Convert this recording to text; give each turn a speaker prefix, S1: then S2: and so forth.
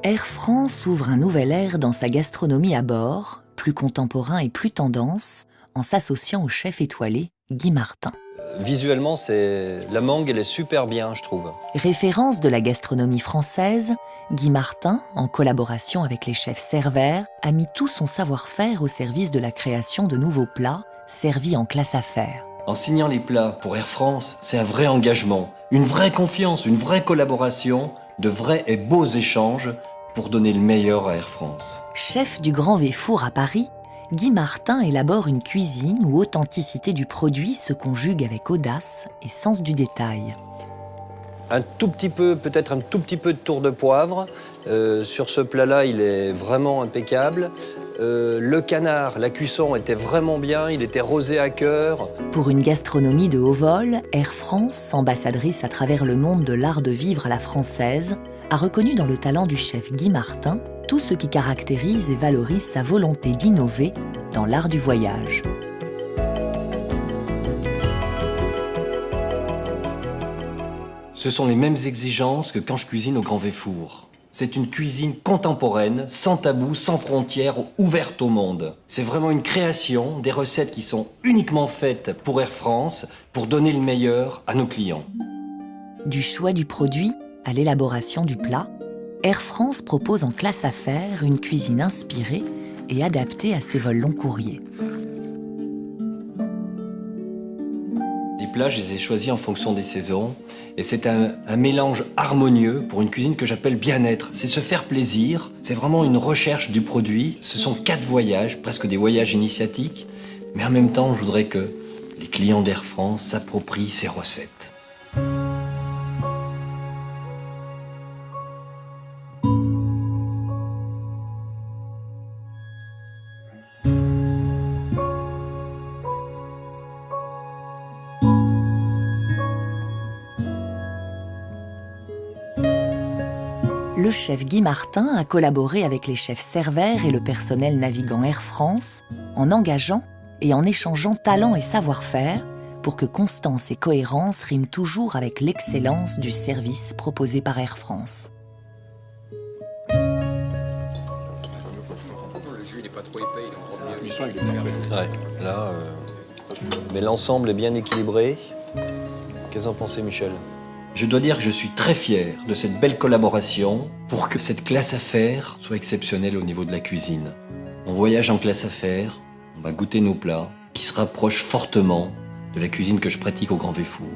S1: Air France ouvre un nouvel ère dans sa gastronomie à bord, plus contemporain et plus tendance, en s'associant au chef étoilé Guy Martin.
S2: Visuellement, la mangue, elle est super bien, je trouve.
S1: Référence de la gastronomie française, Guy Martin, en collaboration avec les chefs Cervère, a mis tout son savoir-faire au service de la création de nouveaux plats servis en classe affaires.
S3: En signant les plats pour Air France, c'est un vrai engagement, une vraie confiance, une vraie collaboration, de vrais et beaux échanges pour donner le meilleur à Air France.
S1: Chef du Grand Véfour à Paris, Guy Martin élabore une cuisine où authenticité du produit se conjugue avec audace et sens du détail.
S2: Un tout petit peu, peut-être un tout petit peu de tour de poivre. Sur ce plat-là, il est vraiment impeccable. Le canard, la cuisson était vraiment bien, il était rosé à cœur.
S1: Pour une gastronomie de haut vol, Air France, ambassadrice à travers le monde de l'art de vivre à la française, a reconnu dans le talent du chef Guy Martin tout ce qui caractérise et valorise sa volonté d'innover dans l'art du voyage.
S3: Ce sont les mêmes exigences que quand je cuisine au Grand Véfour. C'est une cuisine contemporaine, sans tabou, sans frontières, ouverte au monde. C'est vraiment une création, des recettes qui sont uniquement faites pour Air France, pour donner le meilleur à nos clients.
S1: Du choix du produit à l'élaboration du plat, Air France propose en classe affaires une cuisine inspirée et adaptée à ses vols long courriers.
S3: Les plats, je les ai choisis en fonction des saisons. Et c'est un mélange harmonieux pour une cuisine que j'appelle bien-être. C'est se faire plaisir, c'est vraiment une recherche du produit. Ce sont 4 voyages, presque des voyages initiatiques. Mais en même temps, je voudrais que les clients d'Air France s'approprient ces recettes.
S1: Le chef Guy Martin a collaboré avec les chefs Cervère et le personnel navigant Air France en engageant et en échangeant talent et savoir-faire pour que constance et cohérence riment toujours avec l'excellence du service proposé par Air France.
S4: Le jus n'est pas trop épais, il est encore bien. Cuisson, il est bien fait.
S2: Ouais, là, mais l'ensemble est bien équilibré. Qu'est-ce que vous en pensez, Michel ?
S3: Je dois dire que je suis très fier de cette belle collaboration pour que cette classe affaires soit exceptionnelle au niveau de la cuisine. On voyage en classe affaires, on va goûter nos plats qui se rapprochent fortement de la cuisine que je pratique au Grand Véfour.